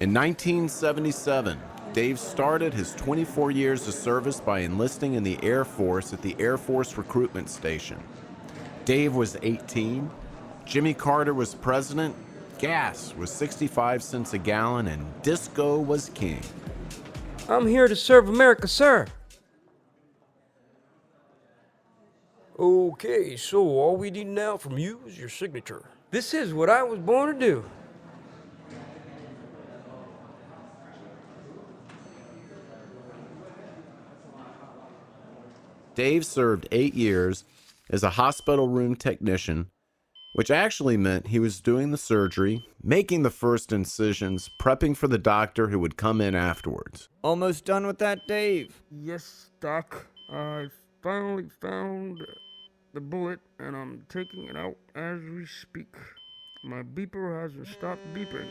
In 1977, Dave started his 24 years of service by enlisting in the Air Force at the Air Force Recruitment Station. Dave was 18, Jimmy Carter was president, gas was 65 cents a gallon, and disco was king. I'm here to serve America, sir. Okay, so all we need now from you is your signature. This is what I was born to do. Dave served 8 years as a hospital room technician, which actually meant he was doing the surgery, making the first incisions, prepping for the doctor who would come in afterwards. Almost done with that, Dave? Yes, Doc. I finally found the bullet, and I'm taking it out as we speak. My beeper hasn't stopped beeping.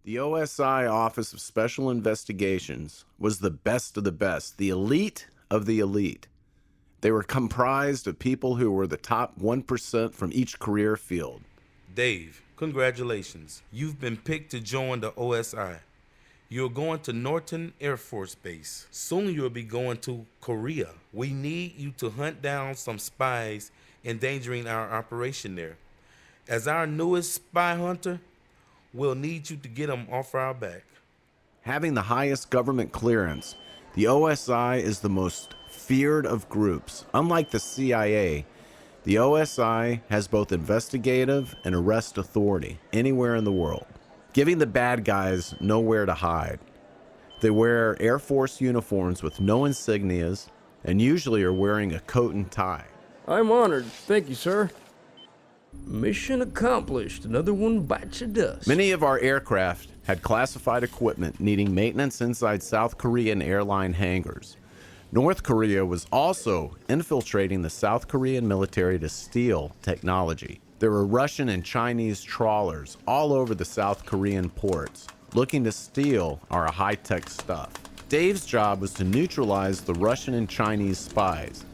The OSI Office of Special Investigations was the best of the best, the elite of the elite. They were comprised of people who were the top 1% from each career field. Dave, congratulations. You've been picked to join the OSI. You're going to Norton Air Force Base. Soon you'll be going to Korea. We need you to hunt down some spies endangering our operation there. As our newest spy hunter, we'll need you to get them off our back. Having the highest government clearance, the OSI is the most feared of groups. Unlike the CIA, the OSI has both investigative and arrest authority anywhere in the world, giving the bad guys nowhere to hide. They wear Air Force uniforms with no insignias and usually are wearing a coat and tie. I'm honored. Thank you, sir. Mission accomplished. Another one bites the dust. Many of our aircraft had classified equipment needing maintenance inside South Korean airline hangars. North Korea was also infiltrating the South Korean military to steal technology. There were Russian and Chinese trawlers all over the South Korean ports looking to steal our high-tech stuff. Dave's job was to neutralize the Russian and Chinese spies.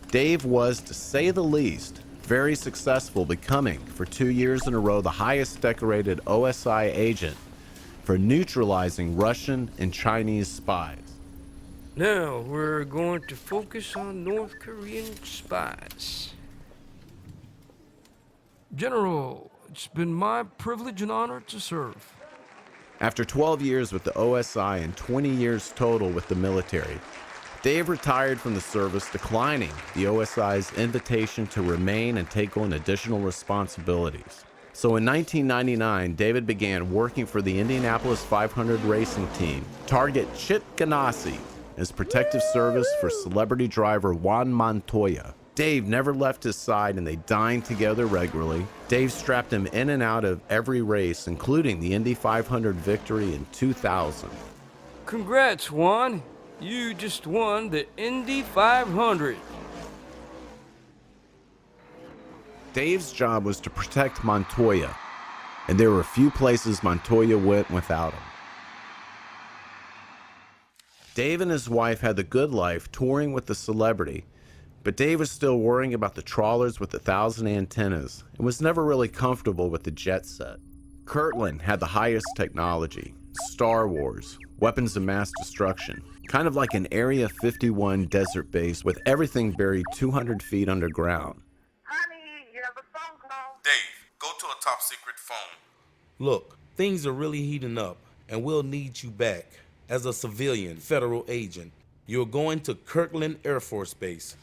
Dave was, to say the least, very successful, becoming, for 2 years in a row, the highest decorated OSI agent for neutralizing Russian and Chinese spies. Now, we're going to focus on North Korean spies. General, it's been my privilege and honor to serve. After 12 years with the OSI and 20 years total with the military, Dave retired from the service, declining the OSI's invitation to remain and take on additional responsibilities. So in 1999, David began working for the Indianapolis 500 racing team, Target Chip Ganassi, as protective service for celebrity driver Juan Montoya. Dave never left his side and they dined together regularly. Dave strapped him in and out of every race, including the Indy 500 victory in 2000. Congrats, Juan. You just won the Indy 500. Dave's job was to protect Montoya, and there were few places Montoya went without him. Dave and his wife had the good life touring with the celebrity, but Dave was still worrying about the trawlers with 1,000 antennas and was never really comfortable with the jet set. Kirtland had the highest technology, Star Wars, weapons of mass destruction, kind of like an Area 51 desert base with everything buried 200 feet underground. Honey, you have a phone call. Dave, go to a top secret phone. Look, things are really heating up, and we'll need you back as a civilian federal agent. You're going to Kirtland Air Force Base.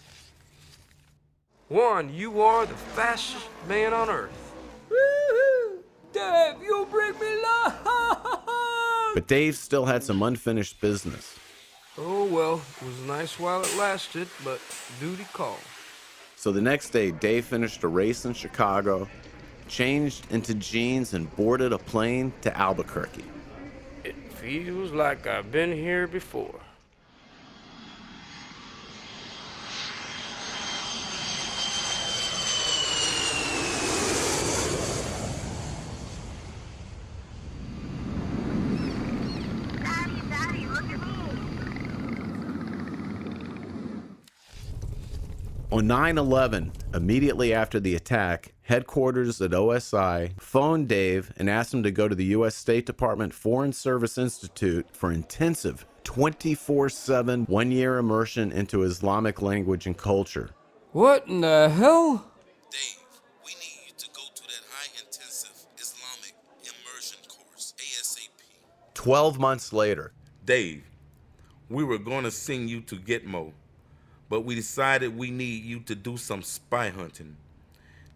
Juan, you are the fastest man on earth. Woo-hoo! Dave, you bring me love! But Dave still had some unfinished business. Oh, well, it was nice while it lasted, but duty called. So the next day, Dave finished a race in Chicago, changed into jeans, and boarded a plane to Albuquerque. It feels like I've been here before. Daddy, look at me. On 9/11, immediately after the attack, headquarters at OSI phoned Dave and asked him to go to the U.S. State Department Foreign Service Institute for intensive 24/7 one-year immersion into Islamic language and culture. What in the hell? Dave, we need you to go to that high-intensive Islamic immersion course, ASAP. 12 months later, Dave, we were going to send you to Gitmo, but we decided we need you to do some spy hunting.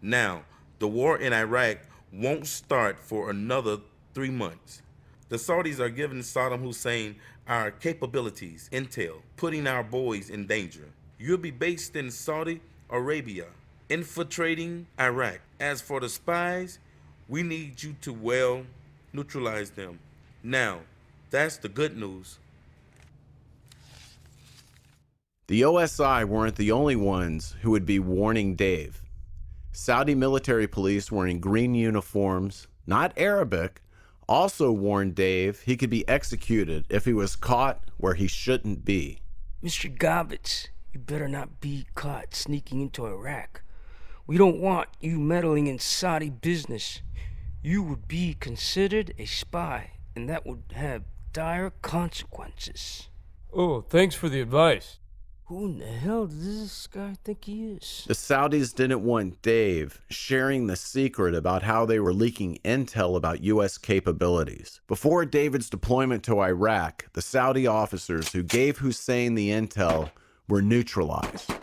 Now, the war in Iraq won't start for another 3 months. The Saudis are giving Saddam Hussein our capabilities, intel, putting our boys in danger. You'll be based in Saudi Arabia, infiltrating Iraq. As for the spies, we need you to, well, neutralize them. Now, that's the good news. the OSI weren't the only ones who would be warning Dave. Saudi military police wearing green uniforms, not Arabic, also warned Dave he could be executed if he was caught where he shouldn't be. Mr. Gaubatz, you better not be caught sneaking into Iraq. We don't want you meddling in Saudi business. You would be considered a spy, and that would have dire consequences. Oh, thanks for the advice. Who in the hell does this guy think he is? The Saudis didn't want Dave sharing the secret about how they were leaking intel about U.S. capabilities. Before David's deployment to Iraq, the Saudi officers who gave Hussein the intel were neutralized.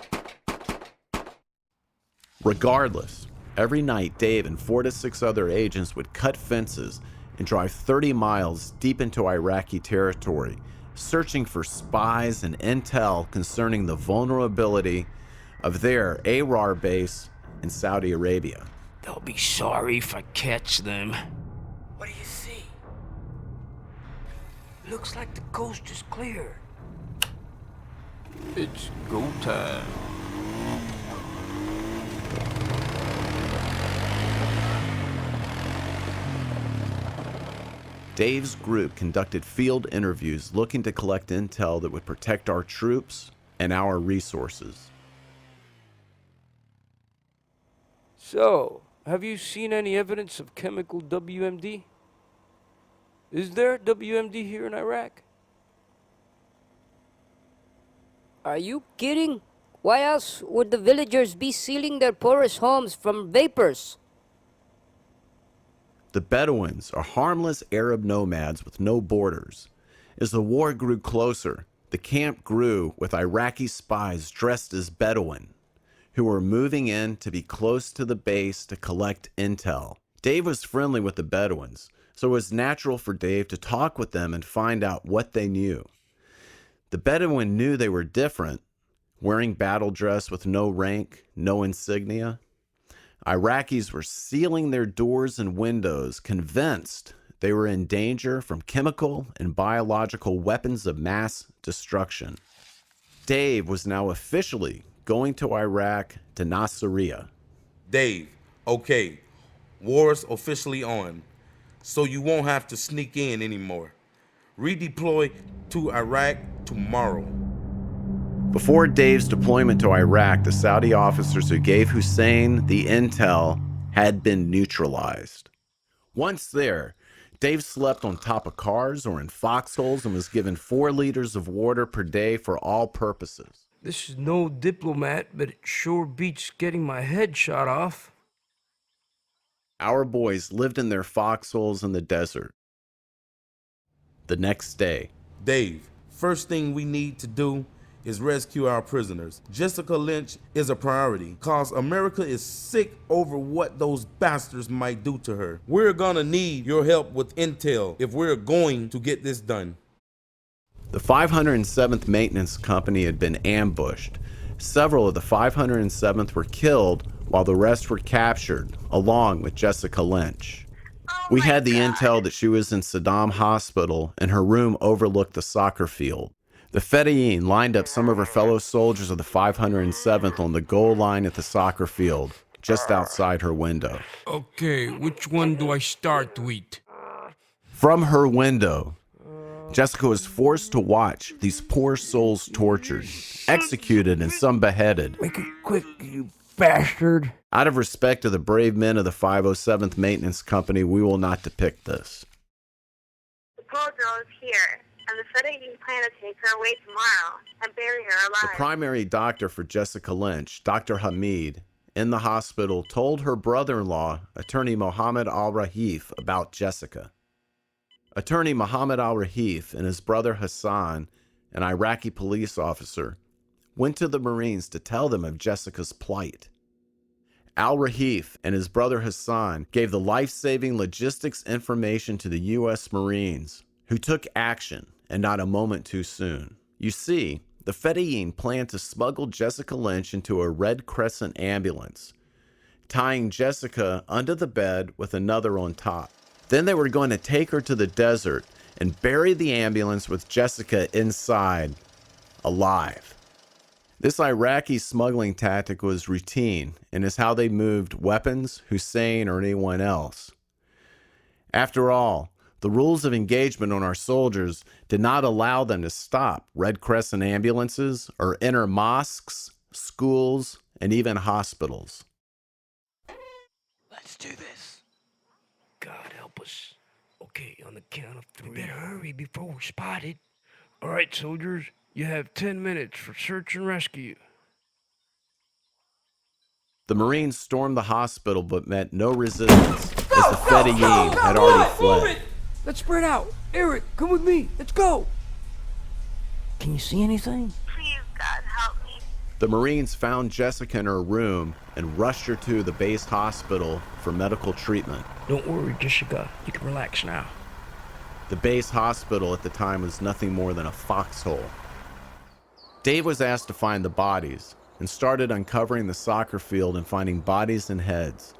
Regardless, every night Dave and 4 to 6 other agents would cut fences and drive 30 miles deep into Iraqi territory, searching for spies and intel concerning the vulnerability of their ARAR base in Saudi Arabia. They'll be sorry if I catch them. What do you see? Looks like the coast is clear. It's go time. Dave's group conducted field interviews looking to collect intel that would protect our troops and our resources. So, have you seen any evidence of chemical WMD? Is there WMD here in Iraq? Are you kidding? Why else would the villagers be sealing their porous homes from vapors? The Bedouins are harmless Arab nomads with no borders. As the war grew closer, the camp grew with Iraqi spies dressed as Bedouin, who were moving in to be close to the base to collect intel. Dave was friendly with the Bedouins, so it was natural for Dave to talk with them and find out what they knew. The Bedouin knew they were different, wearing battle dress with no rank, no insignia. Iraqis were sealing their doors and windows, convinced they were in danger from chemical and biological weapons of mass destruction. Dave was now officially going to Iraq to Nasiriyah. Dave, okay, war's officially on, so you won't have to sneak in anymore. Redeploy to Iraq tomorrow. Before Dave's deployment to Iraq, the Saudi officers who gave Hussein the intel had been neutralized. Once there, Dave slept on top of cars or in foxholes and was given 4 liters of water per day for all purposes. This is no diplomat, but it sure beats getting my head shot off. Our boys lived in their foxholes in the desert. The next day, Dave, first thing we need to do is rescue our prisoners. Jessica Lynch is a priority, cause America is sick over what those bastards might do to her. We're gonna need your help with intel if we're going to get this done. the 507th Maintenance Company had been ambushed. Several of the 507th were killed while the rest were captured, along with Jessica Lynch. We had the intel that she was in Saddam Hospital and her room overlooked the soccer field. The Fedayeen lined up some of her fellow soldiers of the 507th on the goal line at the soccer field, just outside her window. Okay, which one do I start with? From her window, Jessica was forced to watch these poor souls tortured, executed, and some beheaded. Make it quick, you bastard. Out of respect to the brave men of the 507th Maintenance Company, we will not depict this. The poor girl is here, and the federating plan to take her away tomorrow and bury her alive. The primary doctor for Jessica Lynch, Dr. Hamid, in the hospital told her brother-in-law, attorney Mohammed Al-Rahif, about Jessica. Attorney Mohammed Al-Rahif and his brother Hassan, an Iraqi police officer, went to the Marines to tell them of Jessica's plight. Al-Rahif and his brother Hassan gave the life-saving logistics information to the U.S. Marines, who took action, and not a moment too soon. You see, the Fedayeen planned to smuggle Jessica Lynch into a Red Crescent ambulance, tying Jessica under the bed with another on top. Then they were going to take her to the desert and bury the ambulance with Jessica inside, alive. This Iraqi smuggling tactic was routine and is how they moved weapons, Hussein, or anyone else. After all, the rules of engagement on our soldiers did not allow them to stop Red Crescent ambulances or enter mosques, schools, and even hospitals. Let's do this. God help us. Okay, on the count of 3. We better hurry before we're spotted. All right, soldiers, you have 10 minutes for search and rescue. The Marines stormed the hospital but met no resistance as the Fedayeen had already fled. Let's spread out. Eric, come with me. Let's go. Can you see anything? Please, God, help me. The Marines found Jessica in her room and rushed her to the base hospital for medical treatment. Don't worry, Jessica. You can relax now. The base hospital at the time was nothing more than a foxhole. Dave was asked to find the bodies and started uncovering the soccer field and finding bodies and heads.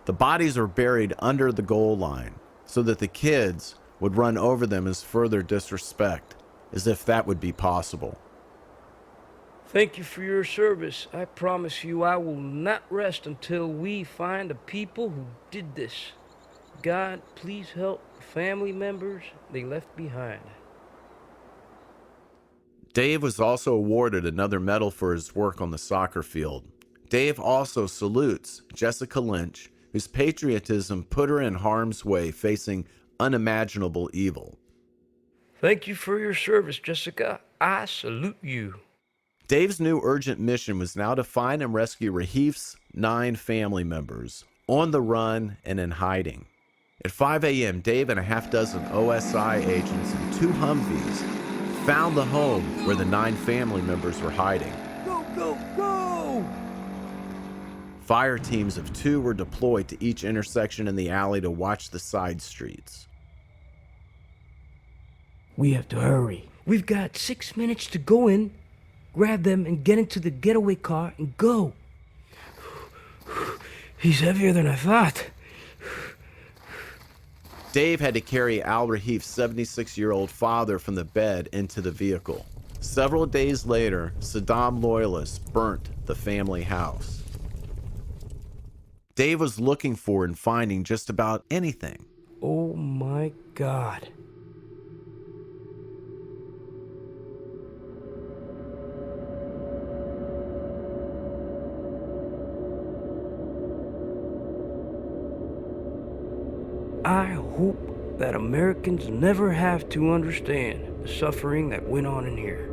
The bodies were buried under the goal line so that the kids would run over them as further disrespect, as if that would be possible. Thank you for your service. I promise you I will not rest until we find the people who did this. God, please help the family members they left behind. Dave was also awarded another medal for his work on the soccer field. Dave also salutes Jessica Lynch, whose patriotism put her in harm's way, facing unimaginable evil. Thank you for your service, Jessica. I salute you. Dave's new urgent mission was now to find and rescue Rahif's 9 family members, on the run and in hiding. At 5 a.m., Dave and a half dozen OSI agents and 2 Humvees found the home where the 9 family members were hiding. Go, go, go! Fire teams of 2 were deployed to each intersection in the alley to watch the side streets. We have to hurry. We've got 6 minutes to go in, grab them, and get into the getaway car and go. He's heavier than I thought. Dave had to carry Al-Rahif's 76-year-old father from the bed into the vehicle. Several days later, Saddam loyalists burnt the family house. Dave was looking for and finding just about anything. Oh my God. I hope that Americans never have to understand the suffering that went on in here.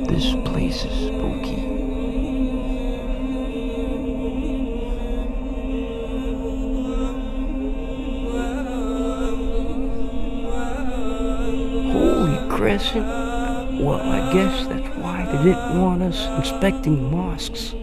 This place is spooky. Holy Crescent. Well, I guess that's why they didn't want us inspecting mosques.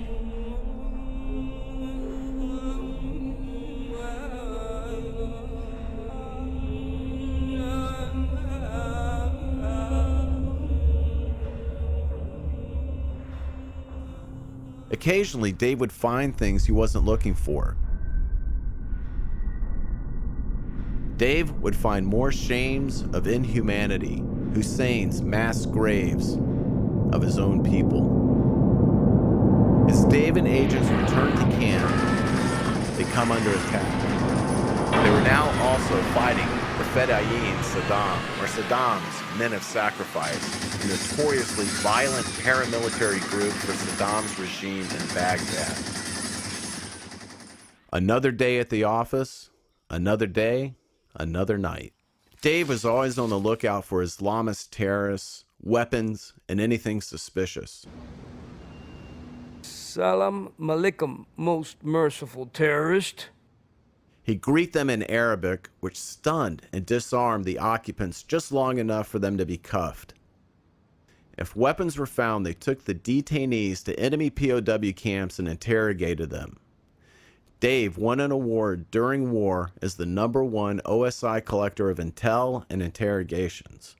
Occasionally, Dave would find things he wasn't looking for. Dave would find more shames of inhumanity, Hussein's mass graves of his own people. As Dave and agents returned to camp, they come under attack. They were now also fighting the Fedayeen Saddam, or Saddam's Men of Sacrifice, a notoriously violent paramilitary group for Saddam's regime in Baghdad. Another day at the office, another day, another night. Dave was always on the lookout for Islamist terrorists, weapons, and anything suspicious. Salam alaikum, most merciful terrorist. He'd greet them in Arabic, which stunned and disarmed the occupants just long enough for them to be cuffed. If weapons were found, they took the detainees to enemy POW camps and interrogated them. Dave won an award during war as the #1 OSI collector of intel and interrogations.